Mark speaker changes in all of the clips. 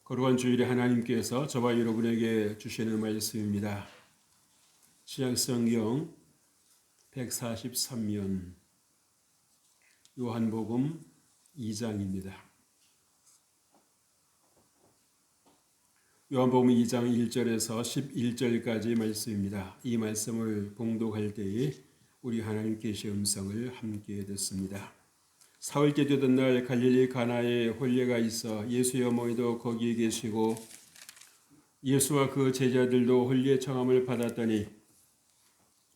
Speaker 1: 거룩한 주일에 하나님께서 저와 여러분에게 주시는 말씀입니다. 신약성경 143면 요한복음 2장입니다. 요한복음 2장 1절에서 11절까지 말씀입니다. 이 말씀을 봉독할 때에 우리 하나님께서의 음성을 함께 듣습니다. 사흘째 되던 날 갈릴리 가나에 혼례가 있어 예수의 어머니도 거기에 계시고 예수와 그 제자들도 혼례 청함을 받았더니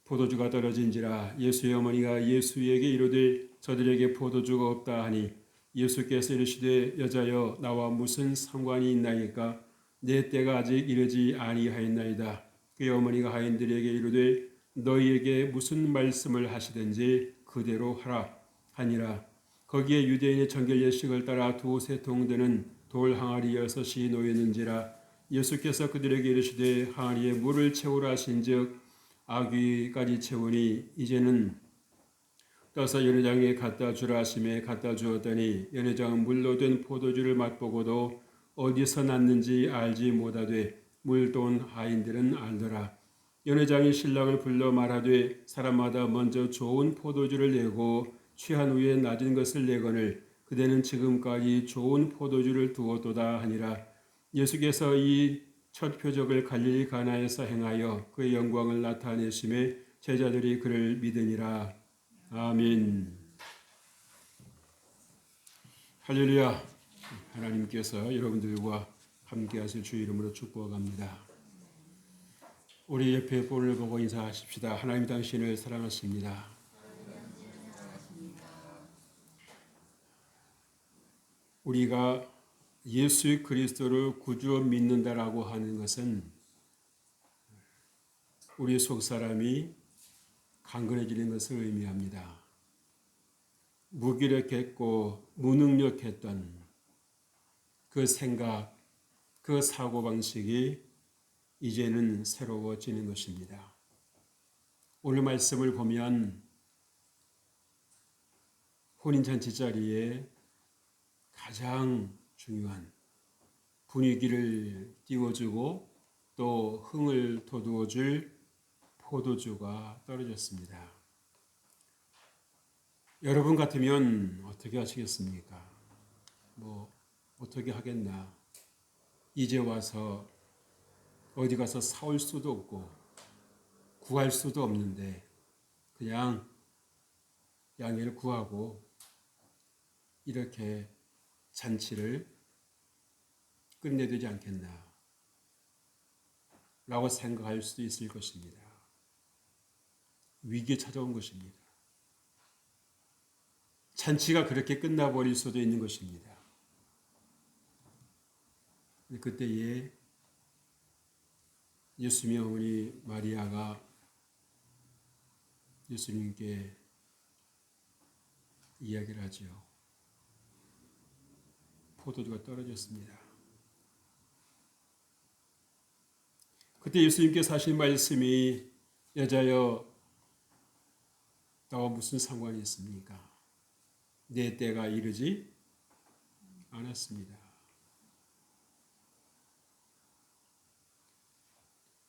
Speaker 1: 포도주가 떨어진지라 예수의 어머니가 예수에게 이르되 저들에게 포도주가 없다 하니 예수께서 이르시되 여자여 나와 무슨 상관이 있나이까 내 때가 아직 이르지 아니하였나이다. 그의 어머니가 하인들에게 이르되 너희에게 무슨 말씀을 하시든지 그대로 하라 하니라. 거기에 유대인의 정결 예식을 따라 두세 통 되는 돌 항아리 6이 놓였는지라. 예수께서 그들에게 이르시되 항아리에 물을 채우라 하신즉 아귀까지 채우니 이제는 떠서 연회장에 갖다 주라 하심에 갖다 주었더니 연회장은 물로 된 포도주를 맛보고도 어디서 났는지 알지 못하되 물도 온 하인들은 알더라. 연회장이 신랑을 불러 말하되 사람마다 먼저 좋은 포도주를 내고 취한 후에 낮은 것을 내거늘 그대는 지금까지 좋은 포도주를 두었도다 하니라. 예수께서 이 첫 표적을 갈릴리 가나에서 행하여 그의 영광을 나타내심에 제자들이 그를 믿으니라. 아멘. 할렐루야. 하나님께서 여러분들과 함께 하실 주 이름으로 축복합니다. 우리 옆에 본을 보고 인사하십시다. 하나님 당신을 사랑하십니다. 우리가 예수 그리스도를 구주로 믿는다라고 하는 것은 우리 속사람이 강건해지는 것을 의미합니다. 무기력했고 무능력했던 그 생각, 그 사고방식이 이제는 새로워지는 것입니다. 오늘 말씀을 보면 혼인잔치 자리에 가장 중요한 분위기를 띄워주고 또 흥을 돋우어줄 포도주가 떨어졌습니다. 여러분 같으면 어떻게 하시겠습니까? 어떻게 하겠나? 이제 와서 어디 가서 사올 수도 없고 구할 수도 없는데 그냥 양해를 구하고 이렇게 잔치를 끝내야 되지 않겠나 라고 생각할 수도 있을 것입니다. 위기에 찾아온 것입니다. 잔치가 그렇게 끝나버릴 수도 있는 것입니다. 그때에 예수님의 어머니 마리아가 예수님께 이야기를 하죠. 포도주가 떨어졌습니다. 그때 예수님께서 하신 말씀이 여자여 나와 무슨 상관이 있습니까? 내 때가 이르지 않았습니다.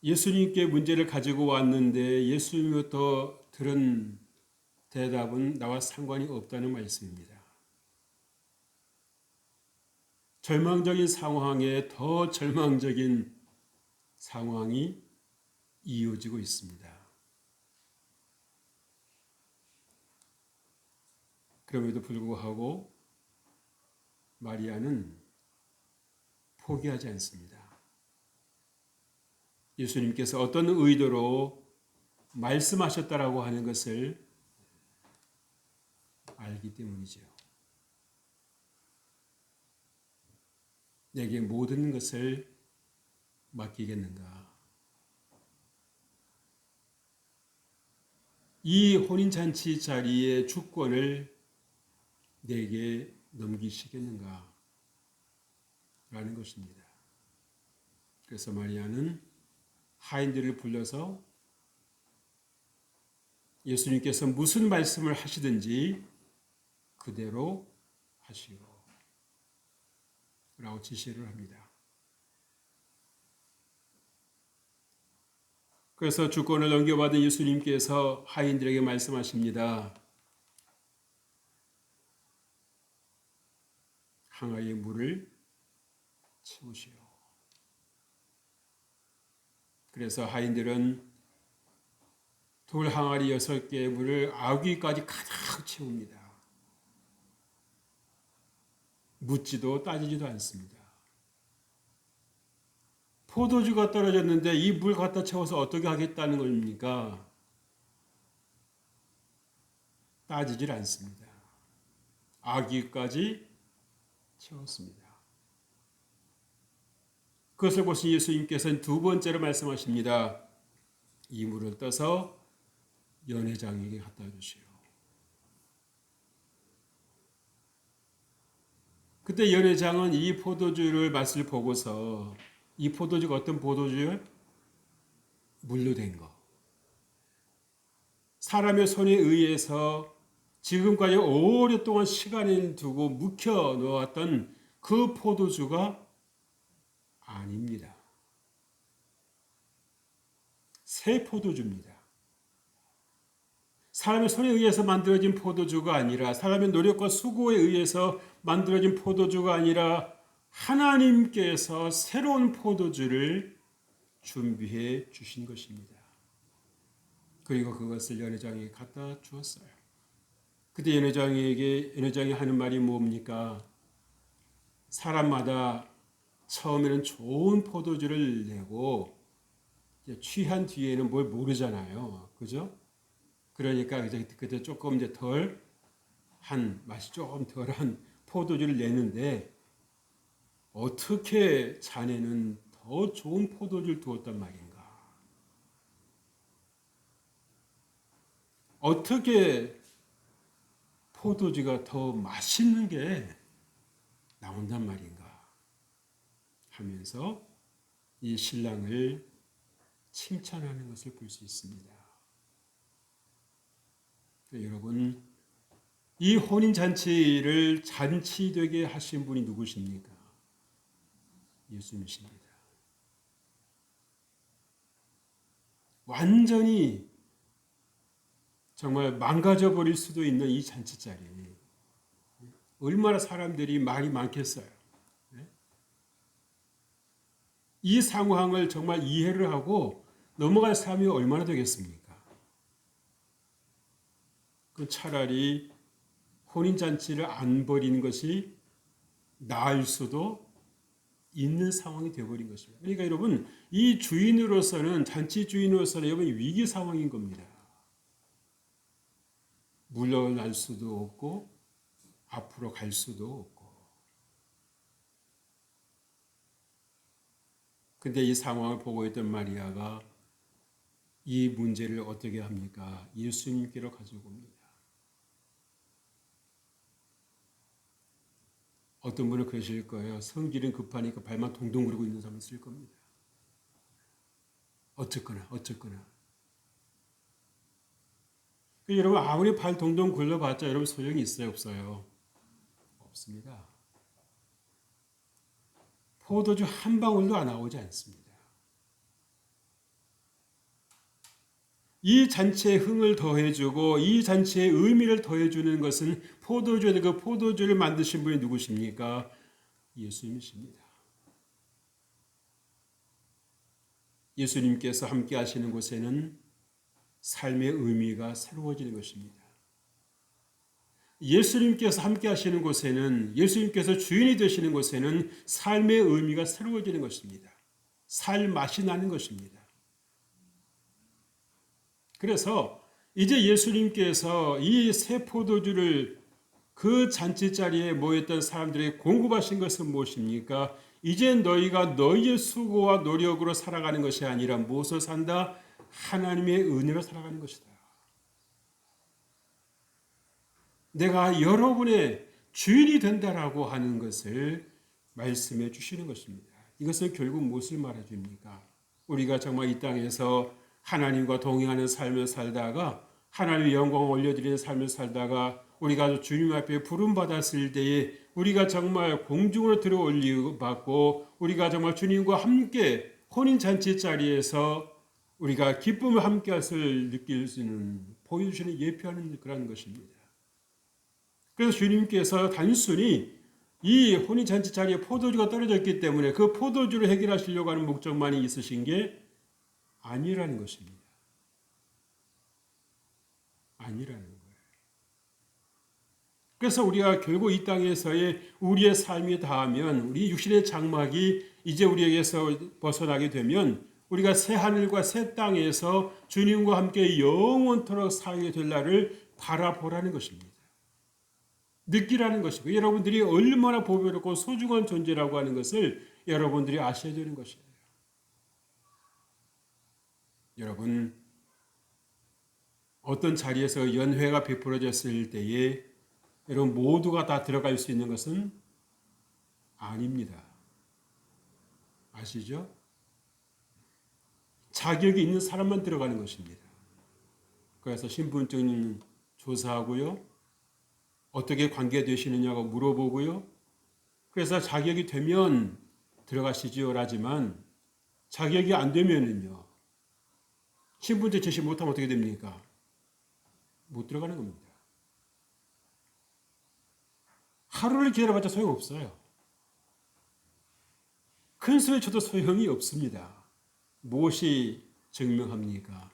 Speaker 1: 예수님께 문제를 가지고 왔는데 예수님부터 들은 대답은 나와 상관이 없다는 말씀입니다. 절망적인 상황에 더 절망적인 상황이 이어지고 있습니다. 그럼에도 불구하고 마리아는 포기하지 않습니다. 예수님께서 어떤 의도로 말씀하셨다라고 하는 것을 알기 때문이죠. 내게 모든 것을 맡기겠는가? 이 혼인잔치 자리의 주권을 내게 넘기시겠는가? 라는 것입니다. 그래서 마리아는 하인들을 불러서 예수님께서 무슨 말씀을 하시든지 그대로 하시오 라고 지시를 합니다. 그래서 주권을 넘겨받은 예수님께서 하인들에게 말씀하십니다. 항아리에 물을 채우시오. 그래서 하인들은 돌 항아리 6개의 물을 아귀까지 가득 채웁니다. 묻지도 따지지도 않습니다. 포도주가 떨어졌는데 이 물 갖다 채워서 어떻게 하겠다는 겁니까? 따지질 않습니다. 아귀까지 채웠습니다. 그것을 보신 예수님께서는 두 번째로 말씀하십니다. 이 물을 떠서 연회장에게 갖다 주시오. 그때 연회장은 이 포도주를 맛을 보고서 이 포도주가 어떤 포도주요? 물로 된 거. 사람의 손에 의해서 지금까지 오랫동안 시간을 두고 묵혀 놓았던 그 포도주가 아닙니다. 새 포도주입니다. 사람의 손에 의해서 만들어진 포도주가 아니라 사람의 노력과 수고에 의해서 만들어진 포도주가 아니라 하나님께서 새로운 포도주를 준비해 주신 것입니다. 그리고 그것을 연회장에게 갖다 주었어요. 그때 연회장이 하는 말이 뭡니까? 사람마다 처음에는 좋은 포도주를 내고 취한 뒤에는 뭘 모르잖아요. 그죠? 그러니까 그때 조금 이제 맛이 조금 덜한 포도주를 내는데 어떻게 자네는 더 좋은 포도주를 두었단 말인가? 어떻게 포도주가 더 맛있는 게 나온단 말인가? 하면서 이 신랑을 칭찬하는 것을 볼 수 있습니다. 여러분, 이 혼인잔치를 잔치되게 하신 분이 누구십니까? 예수님이십니다. 완전히 정말 망가져 버릴 수도 있는 이 잔치 자리. 얼마나 사람들이 말이 많겠어요. 이 상황을 정말 이해를 하고 넘어갈 사람이 얼마나 되겠습니까? 그 차라리 혼인잔치를 안 벌이는 것이 나을 수도 있는 상황이 되어버린 것입니다. 그러니까 여러분, 이 주인으로서는, 잔치 주인으로서는 여러분 위기 상황인 겁니다. 물러날 수도 없고 앞으로 갈 수도 없고. 근데 이 상황을 보고 있던 마리아가 이 문제를 어떻게 합니까? 예수님께로 가지고 옵니다. 어떤 분은 그러실 거예요. 성질은 급하니까 발만 동동 구르고 있는 사람을 쓸 겁니다. 어쨌거나. 여러분, 아무리 발 동동 굴러봤자 여러분 소용이 있어요, 없어요? 없습니다. 포도주 한 방울도 안 나오지 않습니다. 이 잔치에 흥을 더해주고 이 잔치에 의미를 더해주는 것은 포도주의 그 포도주를 만드신 분이 누구십니까? 예수님이십니다. 예수님께서 함께 하시는 곳에는 삶의 의미가 새로워지는 것입니다. 예수님께서 함께 하시는 곳에는, 예수님께서 주인이 되시는 곳에는 삶의 의미가 새로워지는 것입니다. 살 맛이 나는 것입니다. 그래서 이제 예수님께서 이 새 포도주를 그 잔치 자리에 모였던 사람들에게 공급하신 것은 무엇입니까? 이제 너희가 너희의 수고와 노력으로 살아가는 것이 아니라 무엇을 산다? 하나님의 은혜로 살아가는 것이다. 내가 여러분의 주인이 된다라고 하는 것을 말씀해 주시는 것입니다. 이것은 결국 무엇을 말해줍니까? 우리가 정말 이 땅에서 하나님과 동행하는 삶을 살다가 하나님의 영광을 올려드리는 삶을 살다가 우리가 주님 앞에 부름받았을 때에 우리가 정말 공중으로 들어 올리고 받고 우리가 정말 주님과 함께 혼인잔치 자리에서 우리가 기쁨을 함께 할을 느낄 수 있는 보여주시는 예표하는 그런 것입니다. 그래서 주님께서 단순히 이 혼인잔치 자리에 포도주가 떨어졌기 때문에 그 포도주를 해결하시려고 하는 목적만이 있으신 게 아니라는 것입니다. 아니라는 거예요. 그래서 우리가 결국 이 땅에서의 우리의 삶이 다하면 우리 육신의 장막이 이제 우리에게서 벗어나게 되면 우리가 새 하늘과 새 땅에서 주님과 함께 영원토록 살게 될 날을 바라보라는 것입니다. 느끼라는 것이고 여러분들이 얼마나 보배롭고 소중한 존재라고 하는 것을 여러분들이 아셔야 되는 것이에요. 여러분 어떤 자리에서 연회가 베풀어졌을 때에 여러분 모두가 다 들어갈 수 있는 것은 아닙니다. 아시죠? 자격이 있는 사람만 들어가는 것입니다. 그래서 신분증 조사하고요. 어떻게 관계되시느냐고 물어보고요. 그래서 자격이 되면 들어가시지요. 라지만 자격이 안 되면은요. 신분증 제시 못하면 어떻게 됩니까? 못 들어가는 겁니다. 하루를 기다려봤자 소용없어요. 큰 소리 쳐도 소용이 없습니다. 무엇이 증명합니까?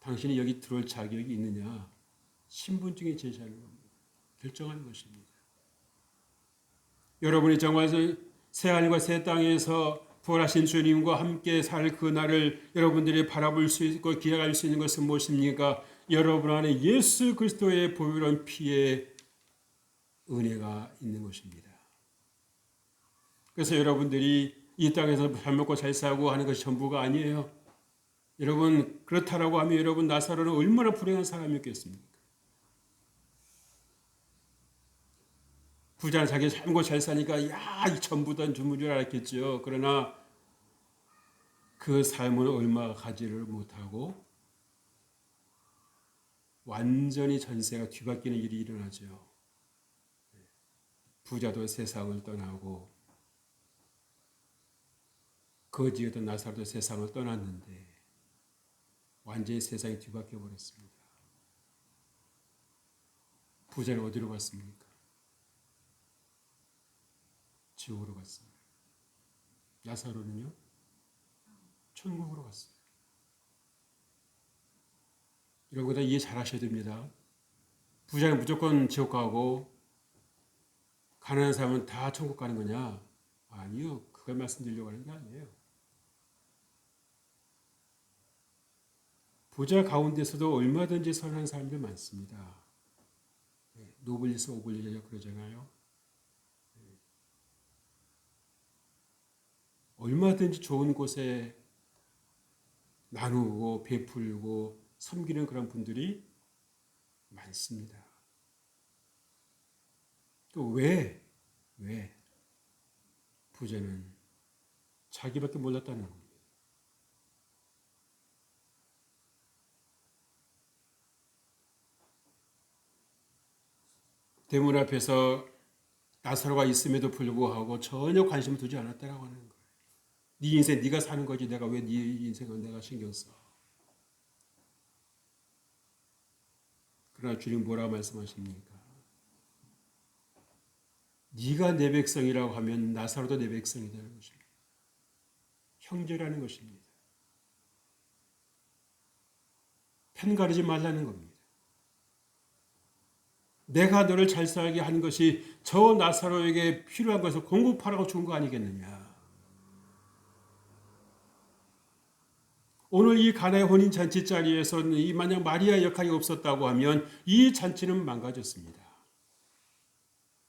Speaker 1: 당신이 여기 들어올 자격이 있느냐? 신분증이 제시하는 겁니다. 결정하는 것입니다. 여러분이 정말 새하늘과 새 땅에서 부활하신 주님과 함께 살 그날을 여러분들이 바라볼 수 있고 기약할 수 있는 것은 무엇입니까? 여러분 안에 예수 그리스도의 보혈한 피의 은혜가 있는 것입니다. 그래서 여러분들이 이 땅에서 잘 먹고 잘 살고 하는 것이 전부가 아니에요. 여러분 그렇다라고 하면 여러분 나사로는 얼마나 불행한 사람이었겠습니까? 부자는 자기 잘 먹고 잘 사니까 이 전부 다 주문 줄 알았겠죠. 그러나 그 삶은 얼마 가지를 못하고 완전히 전세가 뒤바뀌는 일이 일어나죠. 부자도 세상을 떠나고 거지였던 나사로도 세상을 떠났는데 완전히 세상이 뒤바뀌어 버렸습니다. 부자는 어디로 갔습니까? 지옥으로 갔어요. 나사로는요? 천국으로 갔어요. 여러분 다 이해 잘 하셔야 됩니다. 부자는 무조건 지옥 가고 가난한 사람은 다 천국 가는 거냐? 아니요. 그걸 말씀드리려고 하는 게 아니에요. 부자 가운데서도 얼마든지 선한 사람들 많습니다. 노블리스 오블리주 그러잖아요. 얼마든지 좋은 곳에 나누고 베풀고 섬기는 그런 분들이 많습니다. 또 왜 부자는 자기밖에 몰랐다는 겁니다. 대문 앞에서 나사로가 있음에도 불구하고 전혀 관심을 두지 않았다라고 하는 거예요. 네 인생 네가 사는 거지 내가 왜 네 인생을 내가 신경 써. 그러나 주님 뭐라고 말씀하십니까? 네가 내 백성이라고 하면 나사로도 내 백성이라는 것입니다. 형제라는 것입니다. 편 가르지 말라는 겁니다. 내가 너를 잘 살게 하는 것이 저 나사로에게 필요한 것을 공급하라고 준 거 아니겠느냐. 오늘 이 가나의 혼인 잔치 자리에서는 이 만약 마리아의 역할이 없었다고 하면 이 잔치는 망가졌습니다.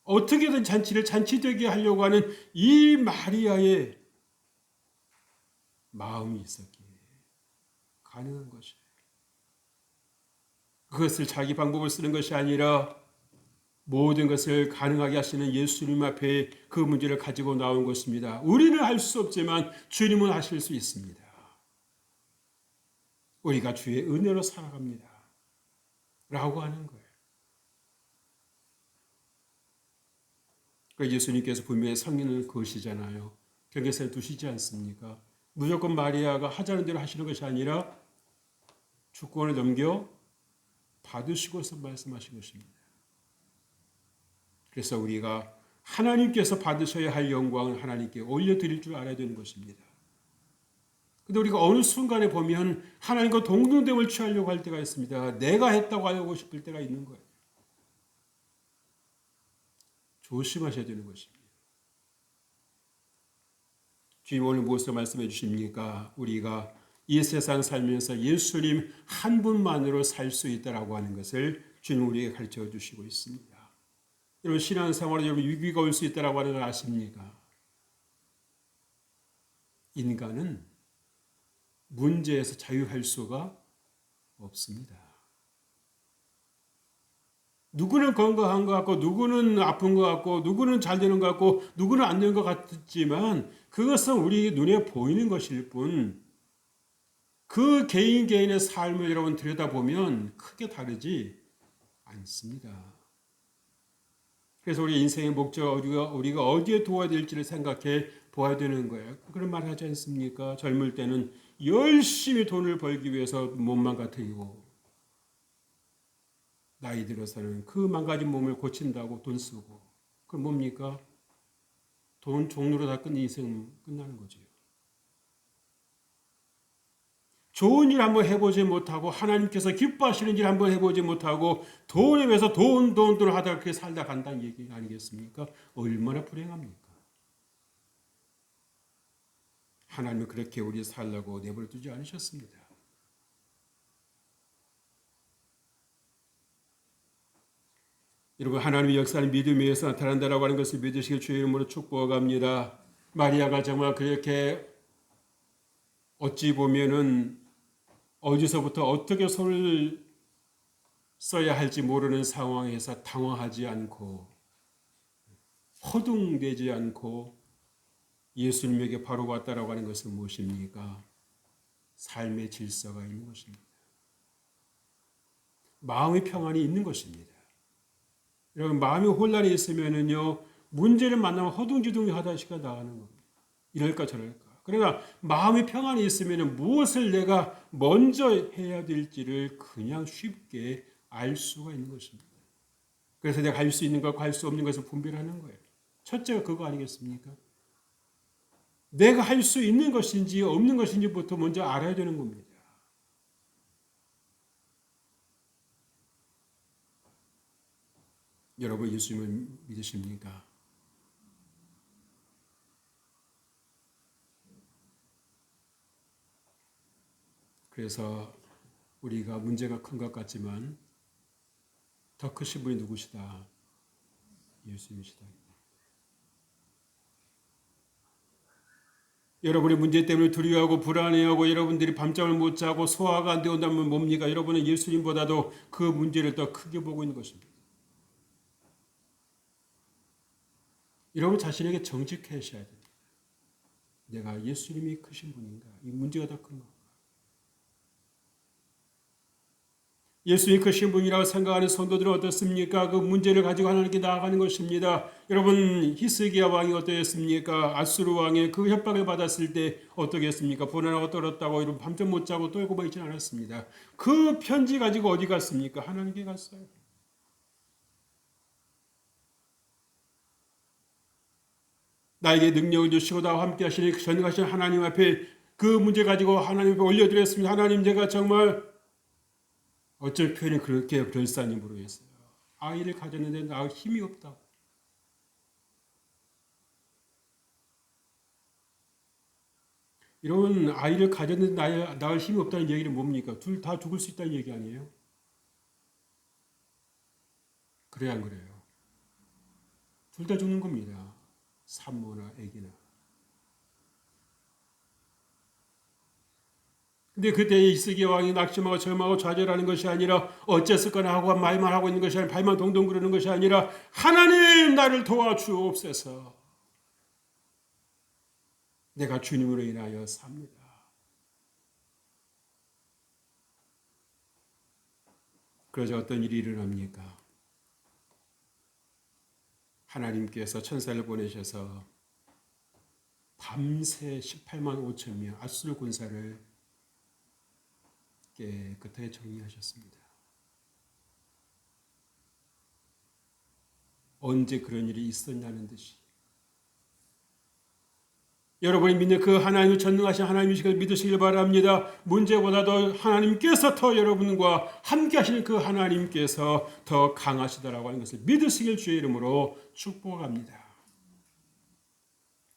Speaker 1: 어떻게든 잔치를 잔치되게 하려고 하는 이 마리아의 마음이 있었기에 가능한 것이에요. 그것을 자기 방법을 쓰는 것이 아니라 모든 것을 가능하게 하시는 예수님 앞에 그 문제를 가지고 나온 것입니다. 우리는 할 수 없지만 주님은 하실 수 있습니다. 우리가 주의 은혜로 살아갑니다. 라고 하는 거예요. 그러니까 예수님께서 분명히 성인은 그것이잖아요. 경계선을 두시지 않습니까? 무조건 마리아가 하자는 대로 하시는 것이 아니라 주권을 넘겨 받으시고서 말씀하신 것입니다. 그래서 우리가 하나님께서 받으셔야 할 영광을 하나님께 올려드릴 줄 알아야 되는 것입니다. 근데 우리가 어느 순간에 보면 하나님과 동등됨을 취하려고 할 때가 있습니다. 내가 했다고 하고 싶을 때가 있는 거예요. 조심하셔야 되는 것입니다. 주님 오늘 무엇을 말씀해 주십니까? 우리가 이 세상 살면서 예수님 한 분만으로 살 수 있다라고 하는 것을 주님 우리에게 가르쳐 주시고 있습니다. 여러분 신앙생활에 여러분 위기가 올 수 있다라고 하는 걸 아십니까? 인간은 문제에서 자유할 수가 없습니다. 누구는 건강한 것 같고 누구는 아픈 것 같고 누구는 잘 되는 것 같고 누구는 안 되는 것 같지만 그것은 우리 눈에 보이는 것일 뿐 그 개인의 삶을 여러분 들여다보면 크게 다르지 않습니다. 그래서 우리 인생의 목적 우리가 어디에 도와야 될지를 생각해 보아야 되는 거예요. 그런 말 하지 않습니까? 젊을 때는 열심히 돈을 벌기 위해서 몸만 같아요. 나이 들어서는 그 망가진 몸을 고친다고 돈 쓰고 그럼 뭡니까? 돈 종로로 다 끝내 인생 끝나는 거죠. 좋은 일 한번 해보지 못하고 하나님께서 기뻐하시는 일 한번 해보지 못하고 돈에 위해서 돈 하다가 그렇게 살다 간다는 얘기 아니겠습니까? 얼마나 불행합니까? 하나님은 그렇게 우리 살라고 내버려 두지 않으셨습니다. 여러분 하나님의 역사는 믿음에 의해서 나타난다라고 하는 것을 믿으시길 주의 이름으로 축복합니다. 마리아가 정말 그렇게 어찌 보면은 어디서부터 어떻게 손을 써야 할지 모르는 상황에서 당황하지 않고 허둥대지 않고 예수님에게 바로 왔다라고 하는 것은 무엇입니까? 삶의 질서가 있는 것입니다. 마음의 평안이 있는 것입니다. 여러분 마음이 혼란이 있으면은요 문제를 만나면 허둥지둥하다 시가 나가는 겁니다. 이럴까 저럴까. 그러나 마음의 평안이 있으면 무엇을 내가 먼저 해야 될지를 그냥 쉽게 알 수가 있는 것입니다. 그래서 내가 할 수 있는 것과 할 수 없는 것을 분별하는 거예요. 첫째가 그거 아니겠습니까? 내가 할 수 있는 것인지 없는 것인지부터 먼저 알아야 되는 겁니다. 여러분 예수님을 믿으십니까? 그래서 우리가 문제가 큰 것 같지만 더 크신 분이 누구시다? 예수님이시다. 여러분의 문제 때문에 두려워하고 불안해하고 여러분들이 밤잠을 못 자고 소화가 안 되온다면 뭡니까? 여러분은 예수님보다도 그 문제를 더 크게 보고 있는 것입니다. 여러분 자신에게 정직하셔야 됩니다. 내가 예수님이 크신 분인가? 이 문제가 더 큰가? 예수님이 크신 분이라고 생각하는 성도들은 어떻습니까? 그 문제를 가지고 하나님께 나아가는 것입니다. 여러분 히스기야 왕이 어떠했습니까? 아수르 왕의 그 협박을 받았을 때 어떻겠습니까? 불안하고 떨었다고 이런 밤잠 못 자고 떨고 있지 않았습니다. 그 편지 가지고 어디 갔습니까? 하나님께 갔어요. 나에게 능력을 주시고 나와 함께 하시니 전능하신 하나님 앞에 그 문제 가지고 하나님 앞에 올려드렸습니다. 하나님 제가 정말 어쩔 표현이 그렇게 별싸니 모르겠어요. 아이를 가졌는데 낳을 힘이 없다. 이런 아이를 가졌는데 낳을 힘이 없다는 얘기는 뭡니까? 둘 다 죽을 수 있다는 얘기 아니에요? 그래야 안 그래요? 둘 다 죽는 겁니다. 산모나 아기나. 근데 그때 이스기야 왕이 낙심하고 절망하고 좌절하는 것이 아니라 어째서거나 하고 말만 하고 있는 것이 아니라 발만 동동 구르는 것이 아니라 하나님 나를 도와주옵소서. 내가 주님으로 인하여 삽니다. 그러자 어떤 일이 일어납니까? 하나님께서 천사를 보내셔서 밤새 18만 5천 명 아수르 군사를 깨끗하게 정리하셨습니다. 언제 그런 일이 있었냐는 듯이 여러분이 믿는 그 하나님을 전능하신 하나님이시길 믿으시길 바랍니다. 문제보다도 하나님께서 더 여러분과 함께 하시는 그 하나님께서 더 강하시다라고 하는 것을 믿으시길 주의 이름으로 축복합니다.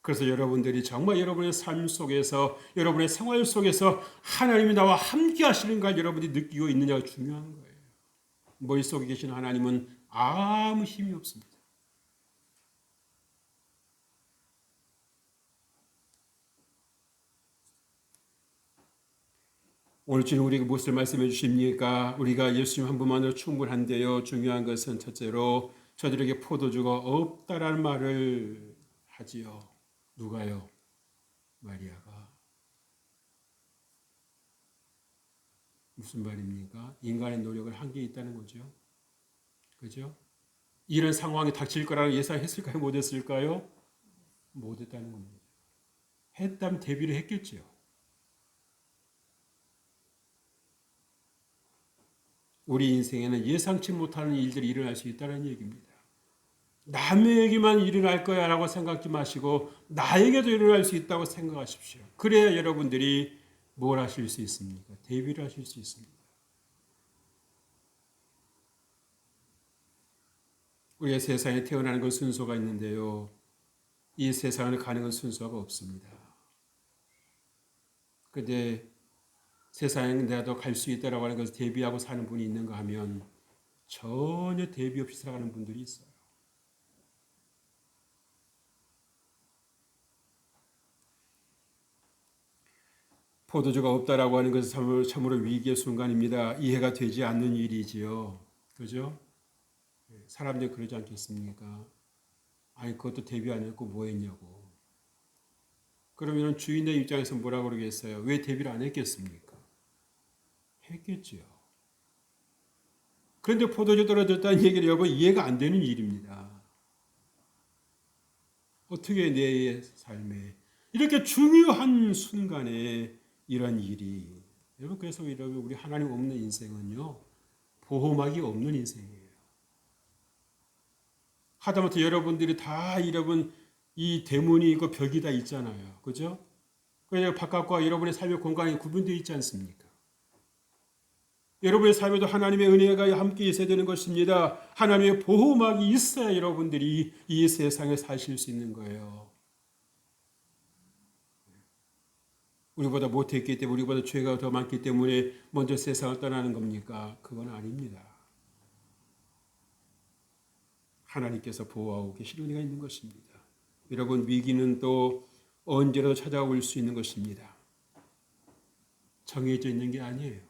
Speaker 1: 그래서 여러분들이 정말 여러분의 삶 속에서 여러분의 생활 속에서 하나님이 나와 함께 하시는가 여러분이 느끼고 있느냐가 중요한 거예요. 머릿속에 계신 하나님은 아무 힘이 없습니다. 오늘 주님 우리에게 무엇을 말씀해 주십니까? 우리가 예수님 한 분만으로 충분한데요. 중요한 것은 첫째로 저들에게 포도주가 없다라는 말을 하지요. 누가요? 마리아가. 무슨 말입니까? 인간의 노력을 한계 있다는 거죠. 그죠? 이런 상황이 닥칠 거라고 예상했을까요? 못했을까요? 못했다는 겁니다. 했다면 대비를 했겠죠. 우리 인생에는 예상치 못하는 일들이 일어날 수 있다는 얘기입니다. 남에게만 일어날 거야 라고 생각하지 마시고 나에게도 일어날 수 있다고 생각하십시오. 그래야 여러분들이 뭘 하실 수 있습니까? 대비를 하실 수 있습니다. 우리가 세상에 태어나는 건 순서가 있는데요. 이 세상을 가는 건 순서가 없습니다. 그런데 세상에 내가 더 갈 수 있다라고 하는 것을 대비하고 사는 분이 있는가 하면 전혀 대비 없이 살아가는 분들이 있어요. 포도주가 없다라고 하는 것은 참으로 위기의 순간입니다. 이해가 되지 않는 일이지요. 그죠? 사람들이 그러지 않겠습니까? 아니 그것도 대비 안 했고 뭐 했냐고. 그러면 주인의 입장에서 뭐라고 그러겠어요? 왜 대비를 안 했겠습니까? 했겠지요. 그런데 포도주 떨어졌다는 얘기를 여러분 이해가 안 되는 일입니다. 어떻게 내 삶에 이렇게 중요한 순간에 이런 일이 여러분 그래서 우리 하나님 없는 인생은요 보호막이 없는 인생이에요. 하다못해 여러분들이 다 여러분 이 대문이 있고 벽이 다 있잖아요. 그죠? 그래서 바깥과 여러분의 삶의 공간이 구분되어 있지 않습니까? 여러분의 삶에도 하나님의 은혜가 함께 있어야 되는 것입니다. 하나님의 보호막이 있어야 여러분들이 이 세상에 사실 수 있는 거예요. 우리보다 못했기 때문에 우리보다 죄가 더 많기 때문에 먼저 세상을 떠나는 겁니까? 그건 아닙니다. 하나님께서 보호하고 계신 은혜가 있는 것입니다. 여러분 위기는 또 언제라도 찾아올 수 있는 것입니다. 정해져 있는 게 아니에요.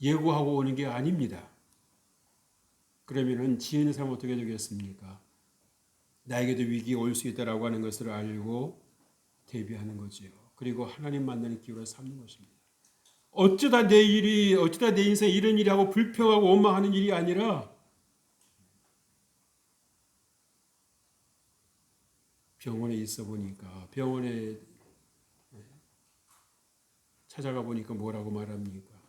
Speaker 1: 예고하고 오는 게 아닙니다. 그러면은 지혜는 사람 어떻게 되겠습니까? 나에게도 위기가 올 수 있다라고 하는 것을 알고 대비하는 거지요. 그리고 하나님 만나는 기회로 삼는 것입니다. 어쩌다 내 인생에 이런 일이 하고 불평하고 원망하는 일이 아니라 병원에 있어 보니까 병원에 찾아가 보니까 뭐라고 말합니까?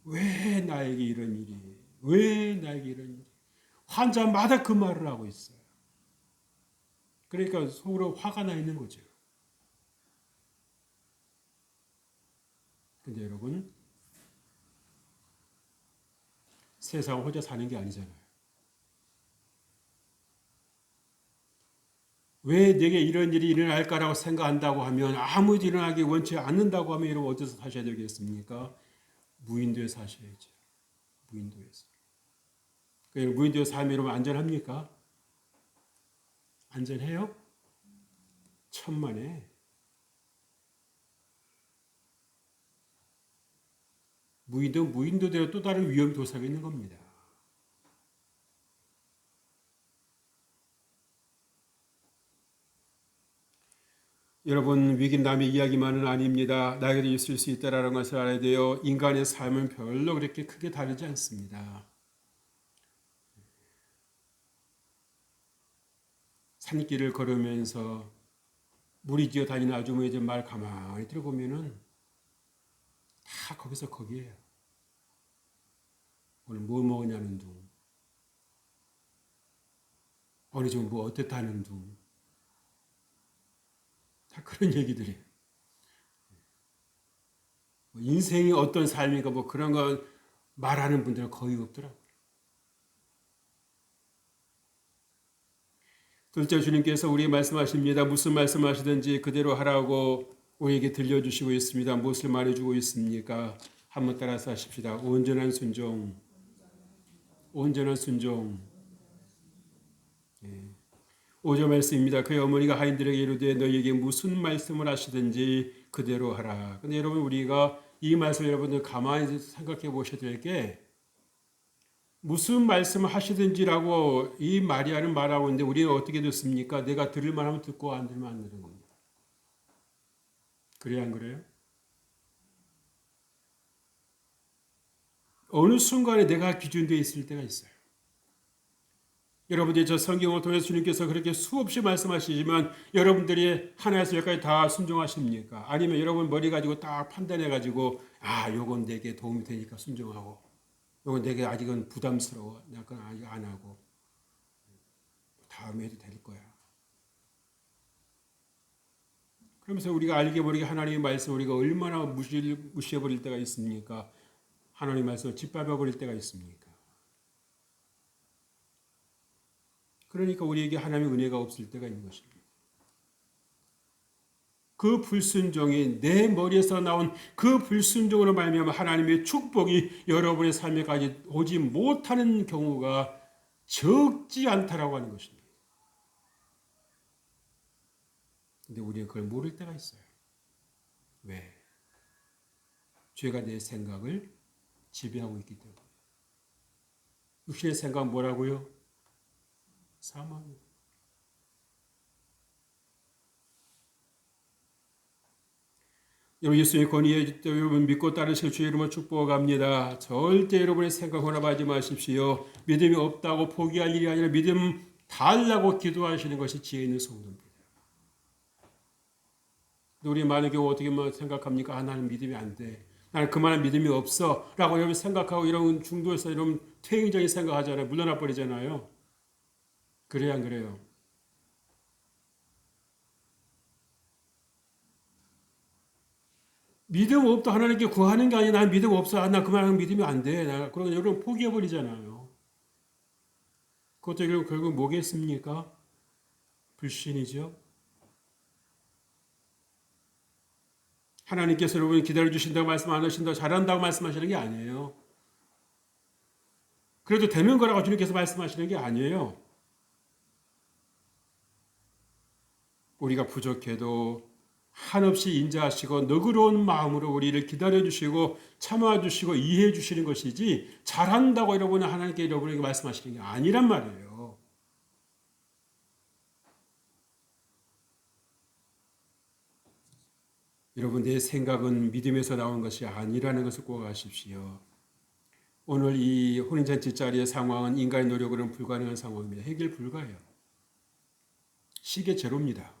Speaker 1: 왜 나에게 이런 일이? 왜 나에게 이런 일이? 환자마다 그 말을 하고 있어요. 그러니까 속으로 화가 나 있는 거죠. 근데 여러분 세상을 혼자 사는 게 아니잖아요. 왜 내게 이런 일이 일어날까라고 생각한다고 하면 아무 일 일어나기 원치 않는다고 하면 여러분 어디서 사셔야 되겠습니까? 무인도에 사셔야죠. 무인도에서. 무인도에 살면 여러분 안전합니까? 안전해요? 천만에. 무인도대로 또 다른 위험 도사가 있는 겁니다. 여러분 위기는 남의 이야기만은 아닙니다. 나에게도 있을 수 있다라는 것을 알아야 돼요. 인간의 삶은 별로 그렇게 크게 다르지 않습니다. 산길을 걸으면서 무리지어 다니는 아주머니들 말 가만히 들어보면은 다 거기서 거기에요. 오늘 뭐 먹었냐는 둥, 어느 정도 뭐 어땠다는 둥, 다 그런 얘기들이에요. 인생이 어떤 삶인가 뭐 그런 거 말하는 분들은 거의 없더라고요. 둘째 주님께서 우리에게 말씀하십니다. 무슨 말씀하시든지 그대로 하라고 우리에게 들려주시고 있습니다. 무엇을 말해주고 있습니까? 한번 따라서 하십시다. 온전한 순종, 온전한 순종. 5절 말씀입니다. 그의 어머니가 하인들에게 이르되 너희에게 무슨 말씀을 하시든지 그대로 하라. 근데 여러분 우리가 이 말씀을 여러분들 가만히 생각해 보셔야 될 게 무슨 말씀을 하시든지라고 이 마리아는 말하고 있는데 우리는 어떻게 듣습니까? 내가 들을 만하면 듣고 안 들으면 안 듣는 겁니다. 그래야 안 그래요? 어느 순간에 내가 기준되어 있을 때가 있어요. 여러분들이 저 성경을 통해서 주님께서 그렇게 수없이 말씀하시지만 여러분들이 하나에서 열까지 다 순종하십니까? 아니면 여러분 머리 가지고 딱 판단해 가지고 요건 내게 도움이 되니까 순종하고 요건 내게 아직은 부담스러워. 약간 아직 안 하고 다음에 해도 될 거야. 그러면서 우리가 알게 모르게 하나님의 말씀 우리가 얼마나 무시해버릴 때가 있습니까? 하나님의 말씀을 짓밟아버릴 때가 있습니까? 그러니까 우리에게 하나님의 은혜가 없을 때가 있는 것입니다. 그 불순종이 내 머리에서 나온 그 불순종으로 말미암아 하나님의 축복이 여러분의 삶에까지 오지 못하는 경우가 적지 않다라고 하는 것입니다. 근데 우리는 그걸 모를 때가 있어요. 왜? 죄가 내 생각을 지배하고 있기 때문에. 육신의 생각은 뭐라고요? 사망. 여러분 예수님의 권위에 여러분 믿고 따르실 주의 이름으로 축복합니다. 절대 여러분의 생각 혼합하지 마십시오. 믿음이 없다고 포기할 일이 아니라 믿음 달라고 기도하시는 것이 지혜 있는 성도입니다. 우리 많은 경우 어떻게 생각합니까? 나는 믿음이 안 돼. 나는 그만한 믿음이 없어. 라고 여러분 생각하고 이런 중도에서 이런 퇴행적인 생각하잖아요. 물러나 버리잖아요. 그래야 안 그래요? 믿음 없다 하나님께 구하는 게 아니라 난 믿음 없어. 나 그만한 믿음이 안 돼. 그러면 여러분 포기해 버리잖아요. 그것도 결국 뭐겠습니까? 불신이죠. 하나님께서 여러분 기다려주신다고 말씀 안 하신다고 잘한다고 말씀하시는 게 아니에요. 그래도 되는 거라고 주님께서 말씀하시는 게 아니에요. 우리가 부족해도 한없이 인자하시고 너그러운 마음으로 우리를 기다려주시고 참아주시고 이해해주시는 것이지 잘한다고 여러분은 하나님께 여러분에게 말씀하시는 게 아니란 말이에요. 여러분 내 생각은 믿음에서 나온 것이 아니라는 것을 꼭 아십시오. 오늘 이 혼인잔치 자리의 상황은 인간의 노력으로는 불가능한 상황입니다. 해결 불가해요. 시계 제로입니다.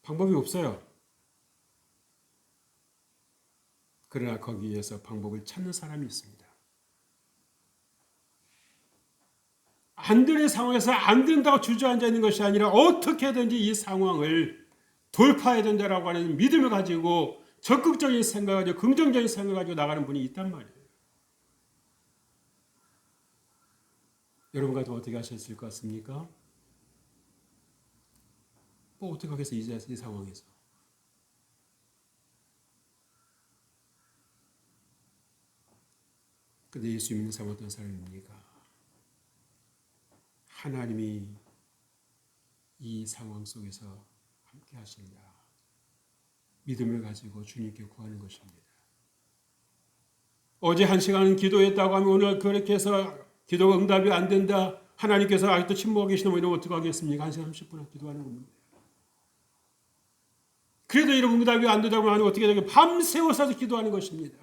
Speaker 1: 방법이 없어요. 그러나 거기에서 방법을 찾는 사람이 있습니다. 안 되는 상황에서 안 된다고 주저앉아 있는 것이 아니라 어떻게든지 이 상황을 돌파해야 된다라고 하는 믿음을 가지고 적극적인 생각을 가지고 긍정적인 생각을 가지고 나가는 분이 있단 말이에요. 여러분 같으면 어떻게 하셨을 것 같습니까? 뭐 어떻게 하겠어요, 이 상황에서. 근데 예수 믿는 사람 어떤 사람입니까? 하나님이 이 상황 속에서 함께 하신다. 믿음을 가지고 주님께 구하는 것입니다. 어제 1시간 기도했다고 하면 오늘 그렇게 해서 기도가 응답이 안 된다. 하나님께서 아직도 침묵하고 계시면 이러면 어떻게 하겠습니까? 1시간 30분 기도하는 겁니다. 그래도 이런 응답이 안 된다고 하면 어떻게 되겠어요? 밤새워서 기도하는 것입니다.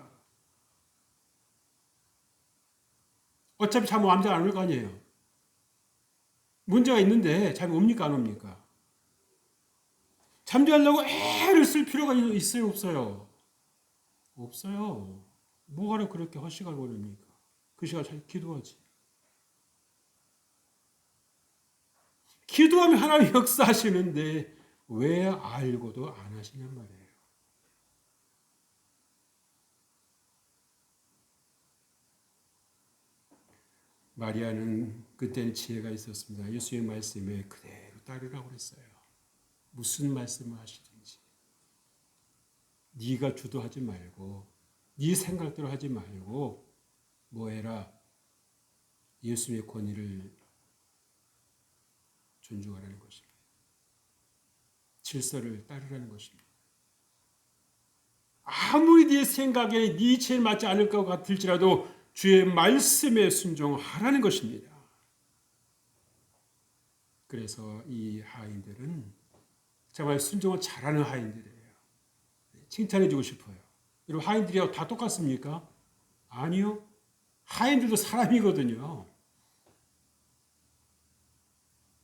Speaker 1: 어차피 잠 아무도 안 올 거 아니에요. 문제가 있는데 잠이 옵니까 안 옵니까? 잠자려고 애를 쓸 필요가 있어요, 없어요? 없어요. 뭐하러 그렇게 헛시간 보냅니까? 그 시간 잘 기도하지. 기도하면 하나님 역사하시는데 왜 알고도 안 하시냔 말이에요. 마리아는 그때는 지혜가 있었습니다. 예수의 말씀에 그대로 따르라고 그랬어요. 무슨 말씀을 하시든지 네가 주도하지 말고 네 생각대로 하지 말고 뭐 해라. 예수의 권위를 존중하라는 것입니다. 질서를 따르라는 것입니다. 아무리 네 생각에 네 이치에 맞지 않을 것 같을지라도 주의 말씀에 순종하라는 것입니다. 그래서 이 하인들은 정말 순종을 잘하는 하인들이에요. 칭찬해주고 싶어요. 여러분 하인들이 다 똑같습니까? 아니요. 하인들도 사람이거든요.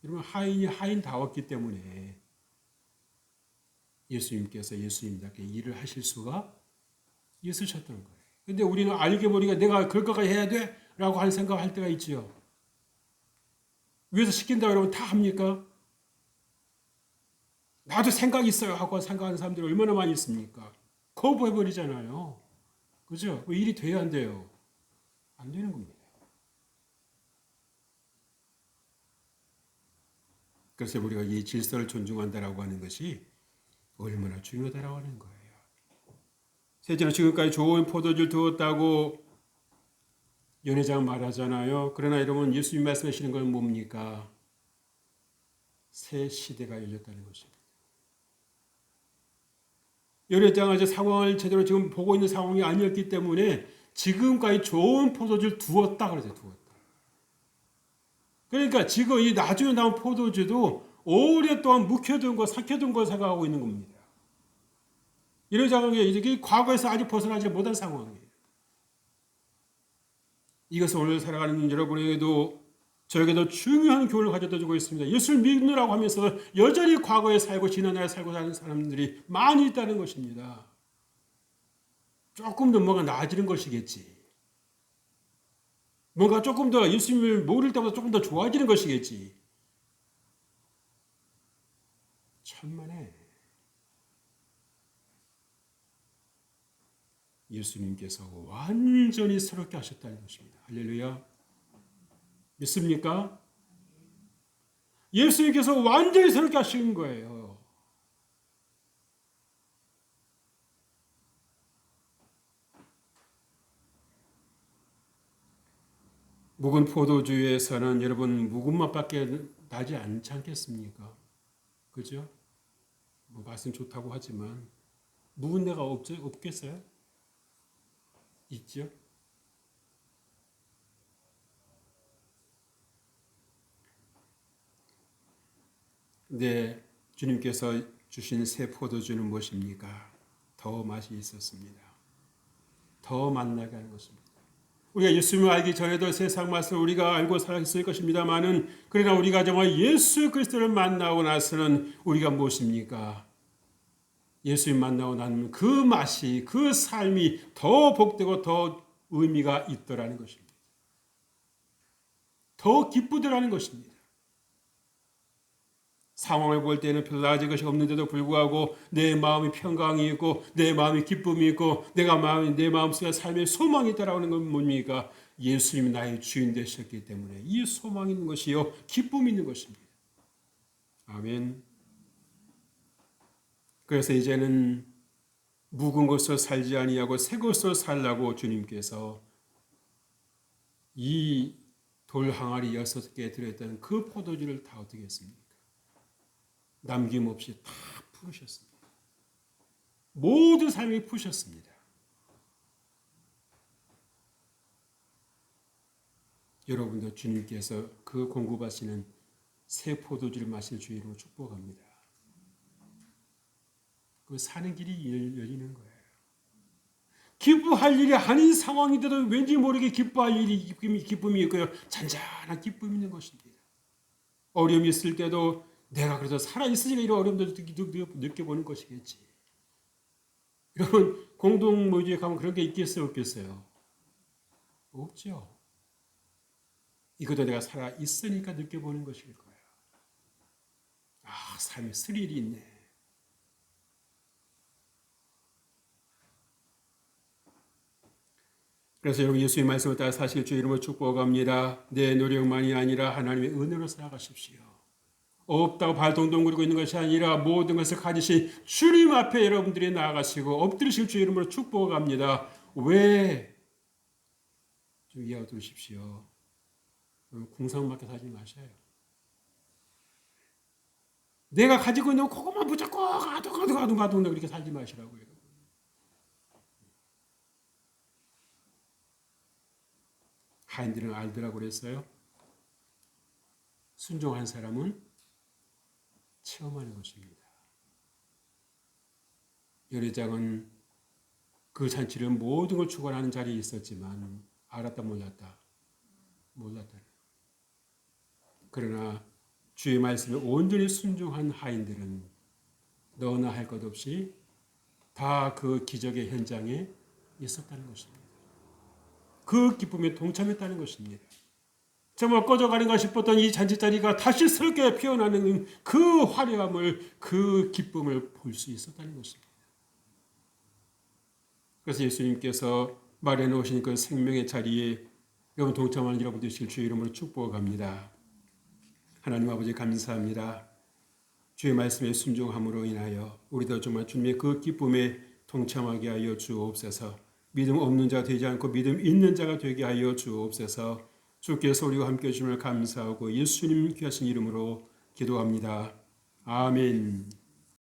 Speaker 1: 여러분 하인이 하인다웠기 때문에 예수님께서 예수님답게 일을 하실 수가 있으셨던 거예요. 근데 우리는 알게 모르게 내가 그럴 거까지 해야 돼? 라고 하는 생각할 때가 있지요. 위에서 시킨다 그러면 다 합니까? 나도 생각이 있어요 하고 생각하는 사람들이 얼마나 많이 있습니까? 거부해버리잖아요. 그죠? 왜 일이 돼야 안 돼요? 안 되는 겁니다. 그래서 우리가 이 질서를 존중한다라고 하는 것이 얼마나 중요하다라고 하는 거예요. 셋째는 지금까지 좋은 포도주를 두었다고 연회장 말하잖아요. 그러나 여러분 예수님 말씀하시는 건 뭡니까? 새 시대가 열렸다는 것입니다. 연회장은 이제 상황을 제대로 지금 보고 있는 상황이 아니었기 때문에 지금까지 좋은 포도주를 두었다 그러죠. 두었다. 그러니까 지금 이 나중에 나온 포도주도 오랫동안 묵혀둔 거, 삭혀둔 걸 생각하고 있는 겁니다. 연회장은 이게 과거에서 아직 벗어나지 못한 상황이에요. 이것은 오늘 살아가는 여러분에게도 저에게도 중요한 교훈을 가져다 주고 있습니다. 예수를 믿느라고 하면서 여전히 과거에 살고 지난날에 살고 사는 사람들이 많이 있다는 것입니다. 조금 더 뭔가 나아지는 것이겠지. 뭔가 조금 더 예수님을 모를 때보다 조금 더 좋아지는 것이겠지. 천만에 예수님께서 완전히 새롭게 하셨다는 것입니다. 할렐루야. 믿습니까? 예수님께서 완전히 새롭게 하신 거예요. 묵은 포도주에서는 여러분 묵은 맛밖에 나지 않지 않겠습니까? 그죠? 뭐 맛은 좋다고 하지만 묵은 데가 없겠어요? 있죠? 근데 주님께서 주신 새 포도주는 무엇입니까? 더 맛이 있었습니다. 더 맛나게 하는 것입니다. 우리가 예수님을 알기 전에도 세상 맛을 우리가 알고 살았을 것입니다만은 그러나 우리가 정말 예수 그리스도를 만나고 나서는 우리가 무엇입니까? 예수님 만나고 나면 그 맛이 그 삶이 더 복되고 더 의미가 있더라는 것입니다. 더 기쁘더라는 것입니다. 상황을 볼 때는 별로 나아진 것이 없는데도 불구하고 내 마음이 평강이 있고 내 마음이 기쁨이 있고 내 마음속에 삶의 소망이 있다라고 하는 건 뭡니까? 예수님이 나의 주인 되셨기 때문에 이 소망이 있는 것이요 기쁨이 있는 것입니다. 아멘. 그래서 이제는 묵은 것으로 살지 아니하고 새 것으로 살라고 주님께서 이 돌 항아리 6개 들어있던 그 포도주를 다 어떻게 했습니까? 남김없이 다 풀으셨습니다. 모든 삶이 푸셨습니다. 여러분도 주님께서 그 공급하시는 새 포도주를 마실 주의로 축복합니다. 그 사는 길이 열리는 거예요. 기뻐할 일이 아닌 상황인데도 왠지 모르게 기뻐할 일이 기쁨이 있고요. 잔잔한 기쁨이 있는 것입니다. 어려움이 있을 때도 내가 그래도 살아있으니까 이런 어려움도 느껴보는 것이겠지. 여러분, 공동묘지에 가면 그런 게 있겠어요, 없겠어요? 없죠. 이것도 내가 살아있으니까 느껴보는 것일 거예요. 아, 삶에 스릴이 있네. 그래서 여러분, 예수의 말씀을 따라 사실 주 이름으로 축복합니다. 내 노력만이 아니라 하나님의 은혜로 살아가십시오. 없다고 발 동동 구르고 있는 것이 아니라 모든 것을 가지신 주님 앞에 여러분들이 나아가시고 엎드리실 주 이름으로 축복합니다. 왜? 좀 이해하고 들으십시오. 궁상맞게 살지 마셔요. 내가 가지고 있는 그것만 붙잡고 가도 그렇게 살지 마시라고요. 하인들은 알더라고 그랬어요. 순종한 사람은 체험하는 것입니다. 열애장은 그 잔치를 모든 걸 주관하는 자리에 있었지만 알았다 몰랐다. 그러나 주의 말씀에 온전히 순종한 하인들은 너나 할 것 없이 다 그 기적의 현장에 있었다는 것입니다. 그 기쁨에 동참했다는 것입니다. 정말 꺼져가는가 싶었던 이 잔치자리가 다시 새롭게 피어나는 그 화려함을, 그 기쁨을 볼 수 있었다는 것입니다. 그래서 예수님께서 마련해 오신 그 생명의 자리에 여러분 동참하는 여러분 되실 주의 이름으로 축복합니다. 하나님 아버지 감사합니다. 주의 말씀에 순종함으로 인하여 우리도 정말 주님의 그 기쁨에 동참하게 하여 주옵소서. 믿음 없는 자 되지 않고 믿음 있는 자가 되게 하여 주옵소서. 주께서 우리와 함께 해주심을 감사하고 예수님 귀하신 이름으로 기도합니다. 아멘.